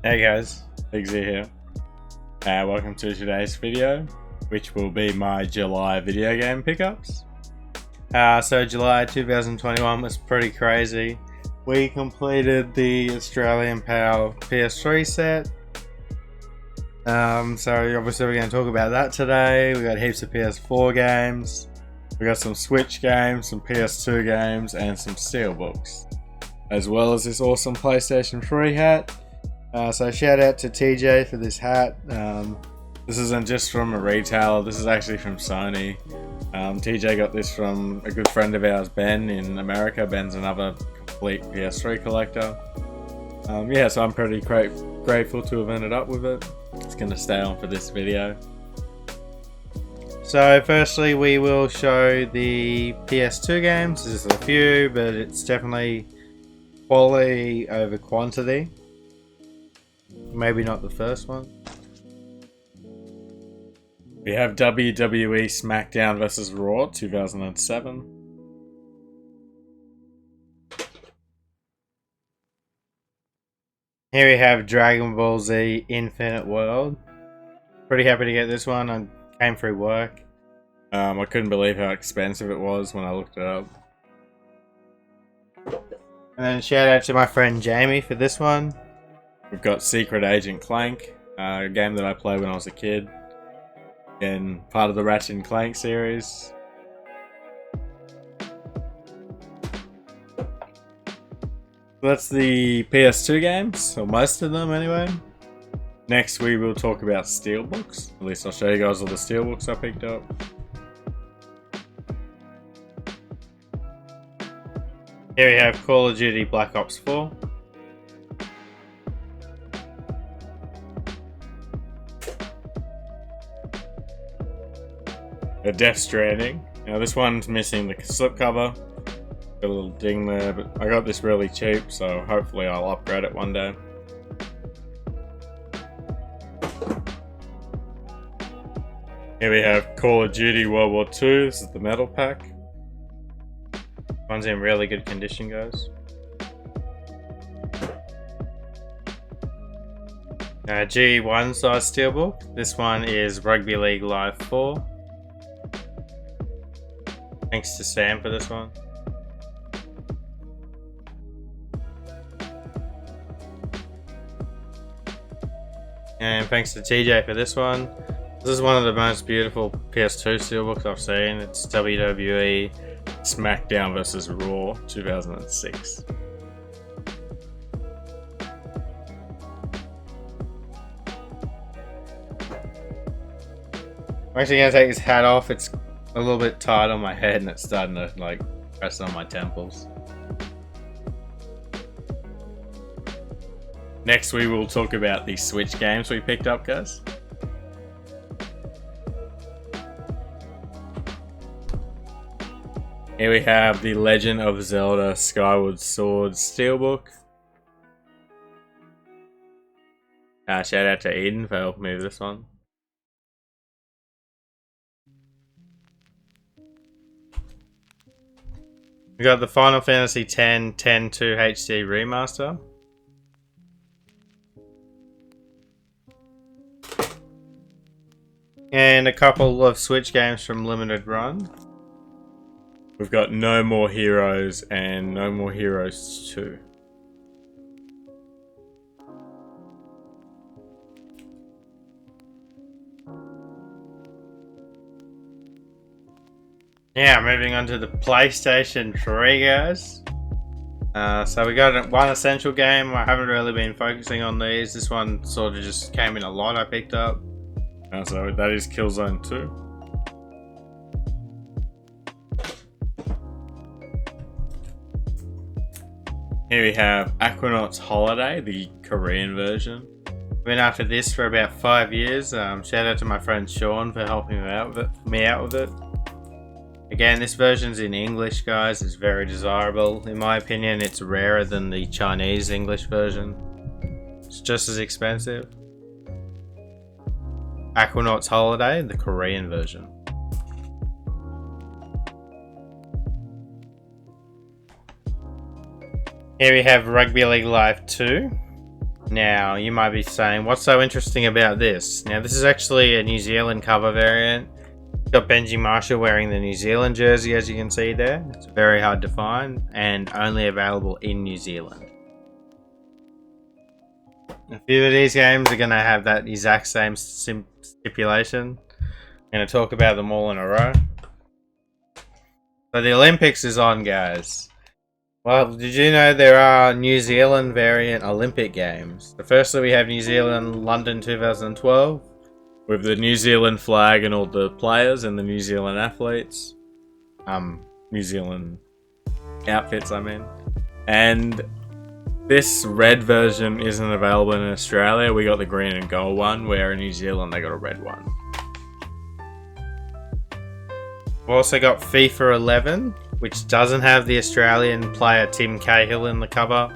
Hey guys, Biggsy here. Welcome to today's video, which will be my July video game pickups. So July 2021 was pretty crazy. We completed the Australian Power PS3 set. So obviously we're going to talk about that today. We got heaps of PS4 games. We got some Switch games, some PS2 games, and some Steelbooks. As well as this awesome PlayStation 3 hat. So shout out to TJ for this hat. This isn't just from a retailer, this is actually from Sony. TJ got this from a good friend of ours, Ben, in America. Ben's another complete PS3 collector. Yeah, so I'm pretty grateful to have ended up with it. It's going to stay on for this video. So firstly we will show the PS2 games. There's a few, but it's definitely quality over quantity. Maybe not the first one. We have WWE SmackDown vs. Raw 2007. Here we have Dragon Ball Z Infinite World. Pretty happy to get this one. I came through work. I couldn't believe how expensive it was when I looked it up. And then shout out to my friend Jamie for this one. We've got Secret Agent Clank, a game that I played when I was a kid. Again, part of the Ratchet and Clank series. That's the PS2 games, or most of them anyway. Next we will talk about Steelbooks. At least I'll show you guys all the Steelbooks I picked up. Here we have Call of Duty Black Ops 4. A Death Stranding. Now this one's missing the slipcover. Got a little ding there, but I got this really cheap, so hopefully I'll upgrade it one day. Here we have Call of Duty World War II. This is the metal pack. One's in really good condition, guys. G1 size steelbook. This one is Rugby League Live 4. Thanks to Sam for this one. And thanks to TJ for this one. This is one of the most beautiful PS2 steelbooks I've seen. It's WWE SmackDown vs. Raw 2006. I'm actually going to take this hat off. It's a little bit tight on my head and it's starting to like press on my temples. Next we will talk about the Switch games we picked up, guys. Here we have the Legend of Zelda Skyward Sword Steelbook. Shout out to Eden for helping me with this one. We got the Final Fantasy X 10-2 HD remaster. And a couple of Switch games from Limited Run. We've got No More Heroes and No More Heroes 2. Yeah, moving on to the PlayStation 3, guys. So we got one essential game. I haven't really been focusing on these. This one sort of just came in a lot I picked up. So that is Killzone 2. Here we have Aquanaut's Holiday, the Korean version. Been after this for about 5 years. Shout out to my friend Sean for helping me out with it. Again, this version's in English, guys. It's very desirable. In my opinion, it's rarer than the Chinese English version. It's just as expensive. Aquanaut's Holiday, the Korean version. Here we have Rugby League Live 2. Now, you might be saying, what's so interesting about this? Now, this is actually a New Zealand cover variant. Got Benji Marshall wearing the New Zealand jersey, as you can see there. It's very hard to find and only available in New Zealand. A few of these games are going to have that exact same stipulation. I'm going to talk about them all in a row. So the Olympics is on, guys. Well, did you know there are New Zealand variant Olympic Games? So firstly, we have New Zealand London 2012 with the New Zealand flag and all the players and the New Zealand athletes. New Zealand outfits, I mean. And this red version isn't available in Australia. We got the green and gold one, where in New Zealand they got a red one. We've also got FIFA 11, which doesn't have the Australian player Tim Cahill in the cover.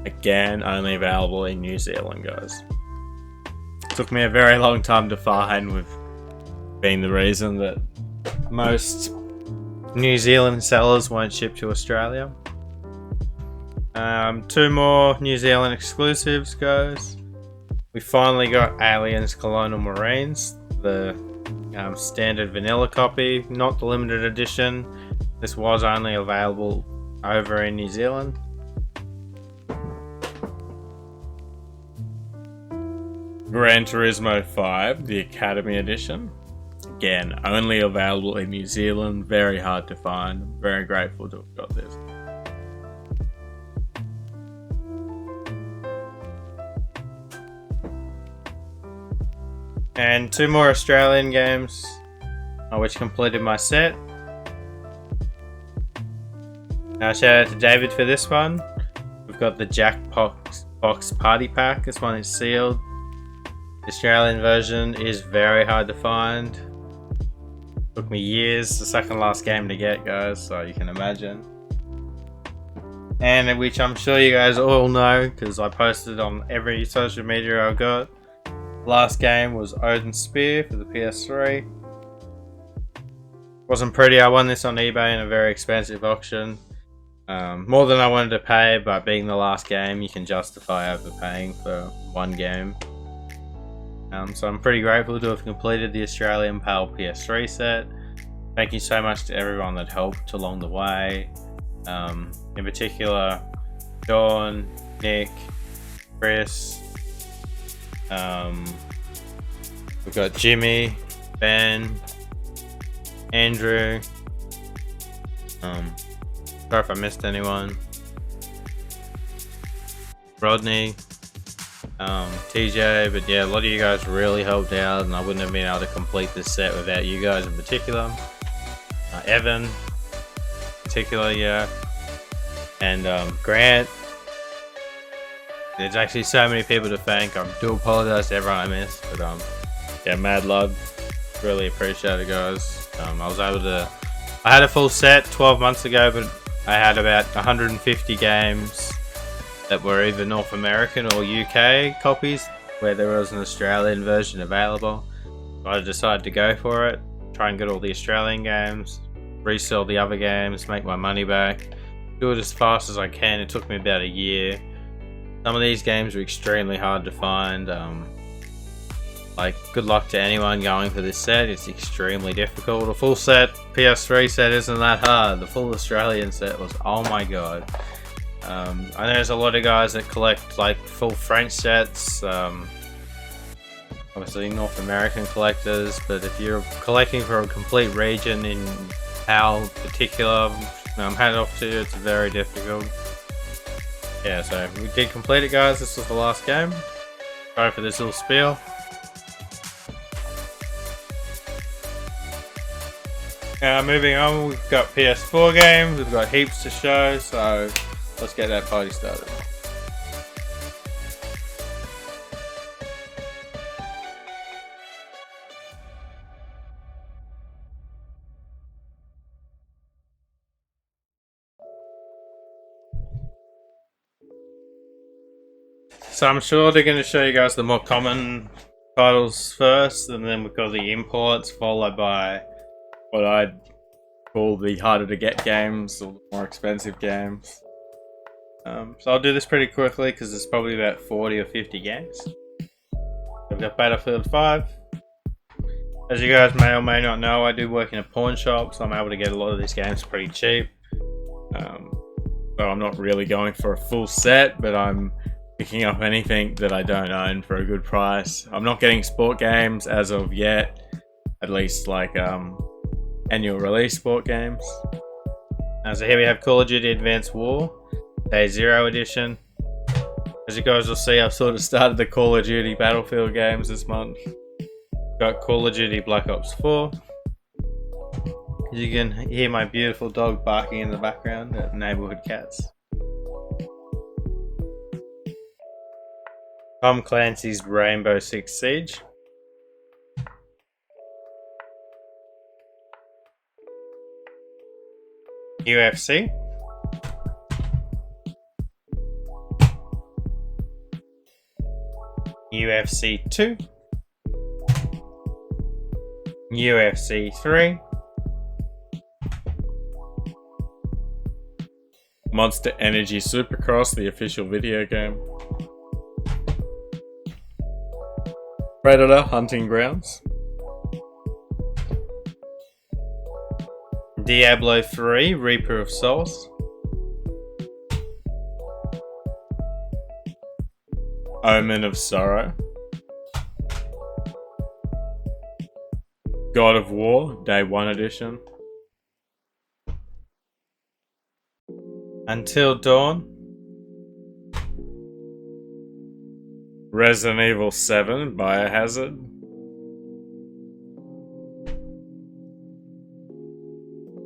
Again, only available in New Zealand, guys. Took me a very long time to find, with being the reason that most New Zealand sellers won't ship to Australia. 2 more New Zealand exclusives, guys. We finally got Aliens Colonial Marines, the standard vanilla copy, not the limited edition. This was only available over in New Zealand. Gran Turismo 5, the Academy Edition. Again, only available in New Zealand. Very hard to find. I'm very grateful to have got this. And 2 more Australian games, which completed my set. Shout out to David for this one. We've got the Jackbox Party Pack. This one is sealed. The Australian version is very hard to find. Took me years, the second last game to get, guys, so you can imagine. And which I'm sure you guys all know, because I posted on every social media I got. Last game was Odin's Spear for the PS3. Wasn't pretty. I won this on eBay in a very expensive auction. More than I wanted to pay, but being the last game, you can justify overpaying for one game. So I'm pretty grateful to have completed the Australian PAL PS3 set. Thank you so much to everyone that helped along the way. In particular, Dawn, Nick, Chris. We've got Jimmy, Ben, Andrew. Sorry if I missed anyone. Rodney, TJ, but yeah, a lot of you guys really helped out, and I wouldn't have been able to complete this set without you guys in particular. Evan, in particular, yeah, and Grant. There's actually so many people to thank. I do apologize to everyone I missed, but yeah, mad love. Really appreciate it, guys. I was able to. I had a full set 12 months ago, but I had about 150 games that were either North American or UK copies, where there was an Australian version available. So I decided to go for it, try and get all the Australian games, resell the other games, make my money back, do it as fast as I can. It took me about a year. Some of these games were extremely hard to find. Like, good luck to anyone going for this set. It's extremely difficult. A full set PS3 set isn't that hard. The full Australian set was, oh my god. I know there's a lot of guys that collect like full French sets. Obviously North American collectors, but if you're collecting for a complete region in PAL particular, hand off to you, it's very difficult. Yeah, so we did complete it, guys. This was the last game. Sorry for this little spiel. Moving on, we've got PS4 games. We've got heaps to show, so let's get that party started. So I'm sure they're going to show you guys the more common titles first, and then we've got the imports, followed by what I'd call the harder to get games, or the more expensive games. So I'll do this pretty quickly because it's probably about 40 or 50 games. We've got Battlefield 5. As you guys may or may not know, I do work in a pawn shop, so I'm able to get a lot of these games pretty cheap. So I'm not really going for a full set, but I'm picking up anything that I don't own for a good price. I'm not getting sport games as of yet, at least like annual release sport games. So here we have Call of Duty Advanced War, Day 0 edition. As you guys will see, I've sort of started the Call of Duty Battlefield games this month. Got Call of Duty Black Ops 4. You can hear my beautiful dog barking in the background at neighborhood cats. Tom Clancy's Rainbow Six Siege. UFC. UFC 2. UFC 3. Monster Energy Supercross, the official video game. Predator Hunting Grounds. Diablo 3 Reaper of Souls. Omen of Sorrow. God of War Day 1 edition. Until Dawn. Resident Evil 7 Biohazard.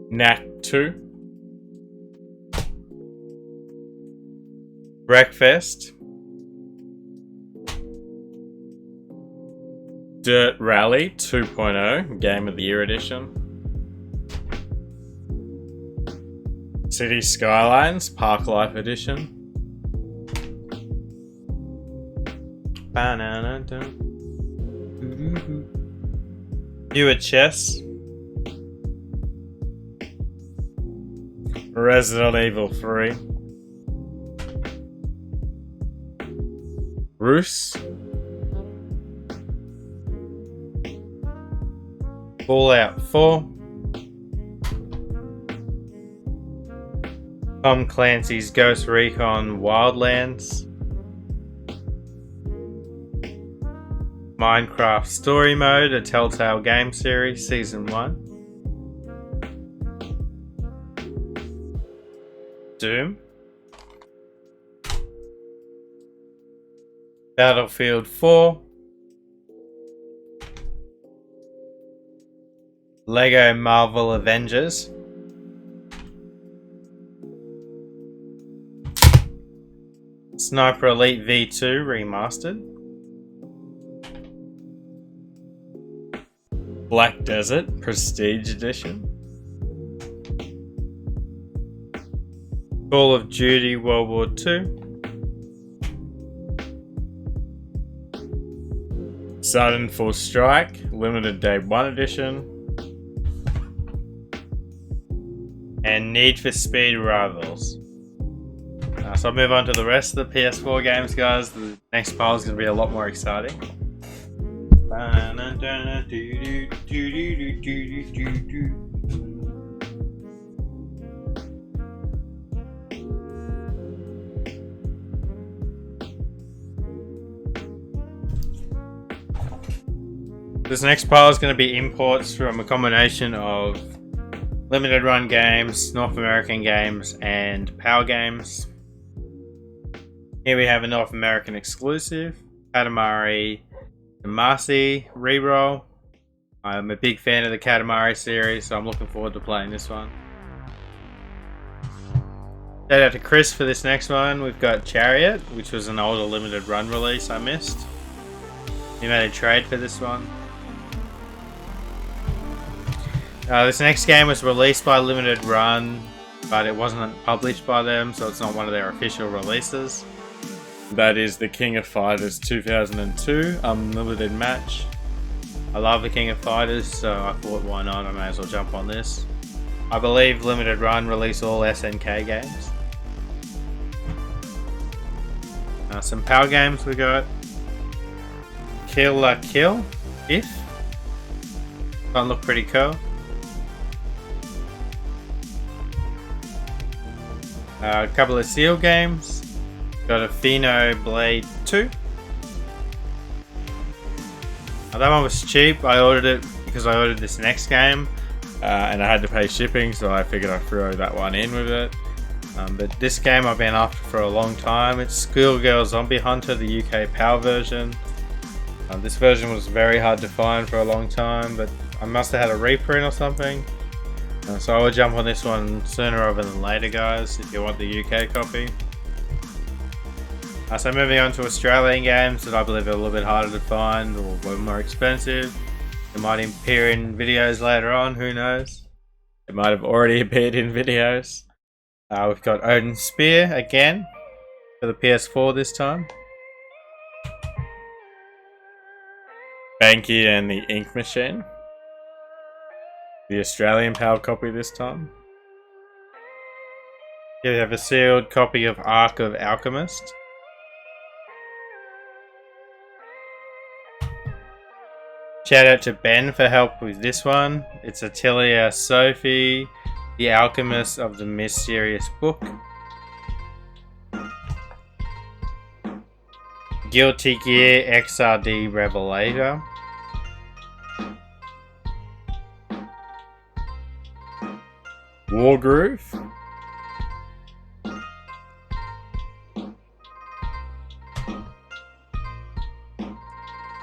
Knack 2. Breakfast. Dirt Rally 2.0 Game of the Year edition. City Skylines Park Life edition. Viewer Chess. Resident Evil 3. Roos. Fallout 4. Tom Clancy's Ghost Recon Wildlands. Minecraft Story Mode, a Telltale game series, Season 1. Doom. Battlefield 4. Lego Marvel Avengers. Sniper Elite V2 Remastered. Black Desert Prestige Edition. Call of Duty World War II. Sudden Full Strike Limited Day 1 Edition. And Need for Speed Rivals. So I'll move on to the rest of the PS4 games, guys. The next pile is going to be a lot more exciting. This next pile is going to be imports from a combination of limited run games, North American games, and PAL games. Here we have a North American exclusive, Katamari Damacy Reroll. I'm a big fan of the Katamari series, so I'm looking forward to playing this one. Shout out to Chris for this next one. We've got Chariot, which was an older limited run release I missed. He made a trade for this one. This next game was released by Limited Run, but it wasn't published by them, so it's not one of their official releases. That is the King of Fighters 2002 Unlimited Match. I love the King of Fighters, so I thought why not, I may as well jump on this. I believe Limited Run release all SNK games. Some power games we got. Kill La Kill, If. Don't look pretty cool. A couple of Seal games. Got a Pheno Blade 2. That one was cheap. I ordered it because I ordered this next game. And I had to pay shipping, so I figured I'd throw that one in with it. But this game I've been after for a long time. It's Schoolgirl Zombie Hunter, the UK PAL version. This version was very hard to find for a long time, but I must have had a reprint or something. So I will jump on this one sooner rather than later, guys, if you want the UK copy. So moving on to Australian games that I believe are a little bit harder to find or were more expensive. It might appear in videos later on, who knows? It might have already appeared in videos. We've got Odin's Spear again for the PS4 this time. Banky and the Ink Machine. The Australian PAL copy this time. Here we have a sealed copy of Ark of Alchemist. Shout out to Ben for help with this one. It's Atelier Sophie, the Alchemist of the Mysterious Book. Guilty Gear XRD Revelator. Wargroove.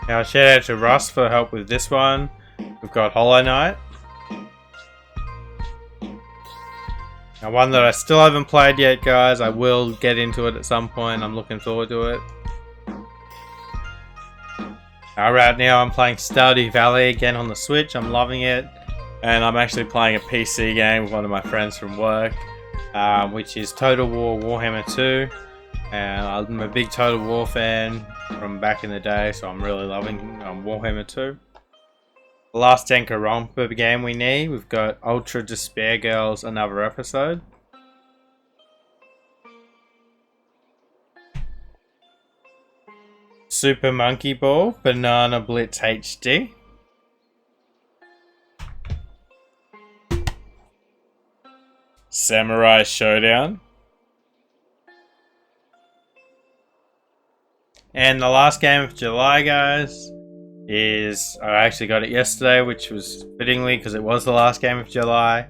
Now shout out to Russ for help with this one. We've got Hollow Knight. Now one that I still haven't played yet, guys. I will get into it at some point. I'm looking forward to it. Right now I'm playing Stardew Valley again on the Switch. I'm loving it. And I'm actually playing a PC game with one of my friends from work, which is Total War Warhammer 2. And I'm a big Total War fan from back in the day, so I'm really loving Warhammer 2. The last Danganronpa game we need, we've got Ultra Despair Girls Another Episode. Super Monkey Ball Banana Blitz HD. Samurai Showdown. And the last game of July, guys, is I actually got it yesterday, which was fittingly because it was the last game of July.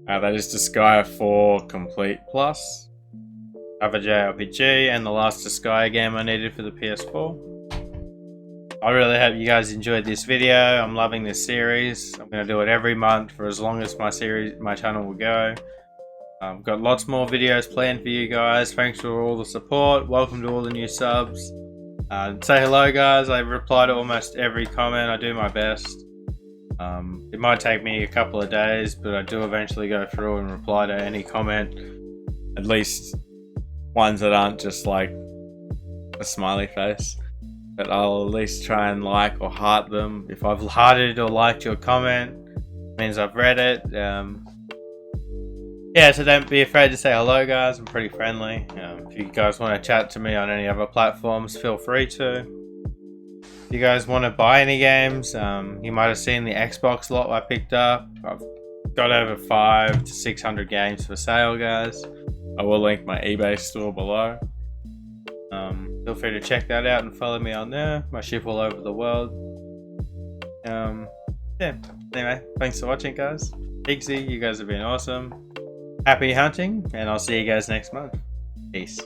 That is Disgaea 4 Complete Plus, other JRPG, and the last Disgaea game I needed for the PS4. I really hope you guys enjoyed this video. I'm loving this series. I'm going to do it every month for as long as my channel will go. I've got lots more videos planned for you guys. Thanks for all the support. Welcome to all the new subs. Say hello, guys. I reply to almost every comment. I do my best. It might take me a couple of days, but I do eventually go through and reply to any comment. At least ones that aren't just like a smiley face. But I'll at least try and like or heart them. If I've hearted or liked your comment, it means I've read it. Yeah, so don't be afraid to say hello, guys. I'm pretty friendly. If you guys want to chat to me on any other platforms, feel free to. If you guys want to buy any games, you might have seen the Xbox lot I picked up. I've got over 500 to 600 games for sale, guys. I will link my eBay store below. Feel free to check that out and follow me on there. I ship all over the world. Yeah, anyway, thanks for watching, guys. Pixie, you guys have been awesome. Happy hunting, and I'll see you guys next month. Peace.